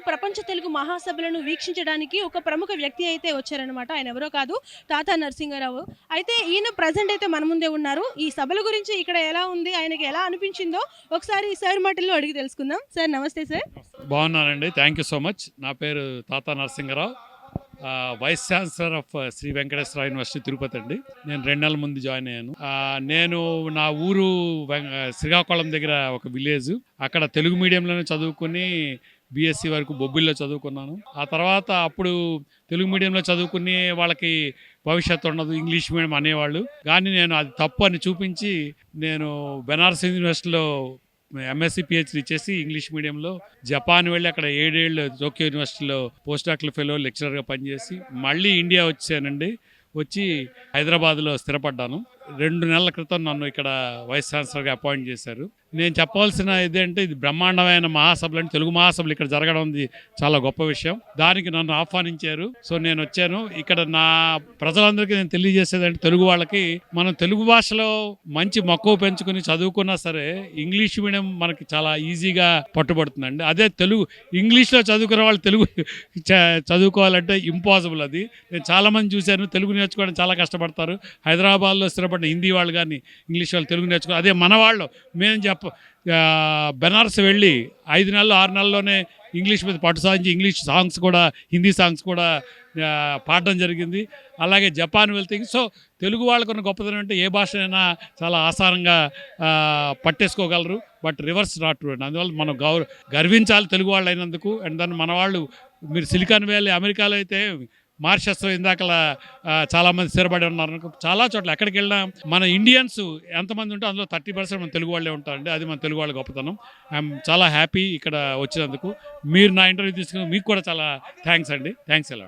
ప్రపంచ తెలుగు మహాసభలను వీక్షించడానికి ఒక ప్రముఖ వ్యక్తి అయితే వచ్చారనమాట. ఆయన ఎవరో కాదు, తాతా నరసింహారావు. అయితే ఈయన ప్రజెంట్ అయితే మన ముందే ఉన్నారు. ఈ సభల గురించి ఇక్కడ ఎలా ఉంది, ఆయనకి ఎలా అనిపించిందో ఒకసారి సార్ మాటల్లో అడిగి తెలుసుకుందాం. సార్ నమస్తే సార్. బాగున్నానండి, థ్యాంక్ యూ సో మచ్. నా పేరు Tata Narasimharao, vice chancellor of Sri Venkateswara university Tirupati అండి. నేను 2 నెలల ముందు జాయిన్ అయ్యాను. నేను నా ఊరు శ్రీకాకుళం దగ్గర ఒక విలేజ్, అక్కడ తెలుగు మీడియంలోనే చదువుకుని బీఎస్సీ వరకు బొబ్బిల్లో చదువుకున్నాను. ఆ తర్వాత అప్పుడు తెలుగు మీడియంలో చదువుకుని వాళ్ళకి భవిష్యత్తు ఉండదు, ఇంగ్లీష్ మీడియం అనేవాళ్ళు. కానీ నేను అది తప్పు అని చూపించి నేను బెనారస్ యూనివర్సిటీలో ఎంఎస్సీ పిహెచ్డీ చేసి ఇంగ్లీష్ మీడియంలో జపాన్ వెళ్ళి అక్కడ 7 ఏళ్ళు టోక్యో యూనివర్సిటీలో పోస్ట్ డాక్టరల్ ఫెలో లెక్చరర్గా పనిచేసి మళ్ళీ ఇండియా వచ్చానండి. వచ్చి హైదరాబాద్లో స్థిరపడ్డాను. 2 నెలల క్రితం నన్ను ఇక్కడ వైస్ ఛాన్సలర్గా అపాయింట్ చేశారు. నేను చెప్పవలసిన ఇదేంటే, ఇది బ్రహ్మాండమైన మహాసభలు అంటే తెలుగు మహాసభలు ఇక్కడ జరగడం చాలా గొప్ప విషయం. దానికి నన్ను ఆహ్వానించారు. సో నేను వచ్చాను. ఇక్కడ నా ప్రజలందరికీ నేను తెలియజేసేదంటే, తెలుగు వాళ్ళకి మనం తెలుగు భాషలో మంచి మక్కువ పెంచుకుని చదువుకున్నా సరే ఇంగ్లీష్ మీడియం మనకి చాలా ఈజీగా పట్టుబడుతుందండి. అదే ఇంగ్లీష్లో చదువుకునే వాళ్ళు తెలుగు చదువుకోవాలంటే ఇంపాసిబుల్. అది నేను చాలామంది చూశాను, తెలుగు నేర్చుకోవడం చాలా కష్టపడతారు. హైదరాబాద్లో స్థిరపడిన హిందీ వాళ్ళు కానీ ఇంగ్లీష్ వాళ్ళు తెలుగు నేర్చుకో. అదే మన వాళ్ళు మేము బెనారస్ వెళ్ళి 5 నెలలు 6 నెలల్లోనే ఇంగ్లీష్ మీద పట్టు సాధించి ఇంగ్లీష్ సాంగ్స్ కూడా, హిందీ సాంగ్స్ కూడా పాడడం జరిగింది. అలాగే జపాన్ వెళ్తే, సో తెలుగు వాళ్ళకున్న గొప్పదనం అంటే ఏ భాషనైనా చాలా ఆసారంగా పట్టేసుకోగలరు. బట్ రివర్స్ నాట్ ట్రూ అండి. అందువల్ల మనం గర్వించాలి తెలుగు వాళ్ళు అయినందుకు. అండ్ దాన్ని మన వాళ్ళు, మీరు సిలికాన్ వ్యాలీ అమెరికాలో అయితే మారిషస్లో ఇందాకలా చాలామంది స్థిరపడి ఉన్నారు. చాలా చోట్ల ఎక్కడికి వెళ్ళినా మన ఇండియన్స్ ఎంతమంది ఉంటే అందులో 30% మన తెలుగు వాళ్ళే ఉంటారండి. అది మన తెలుగు వాళ్ళ గొప్పతనం. ఐఎమ్ చాలా హ్యాపీ ఇక్కడ వచ్చినందుకు. మీరు నా ఇంటర్వ్యూ తీసుకుని మీకు కూడా చాలా థ్యాంక్స్ అండి. థ్యాంక్స్ ఎలా.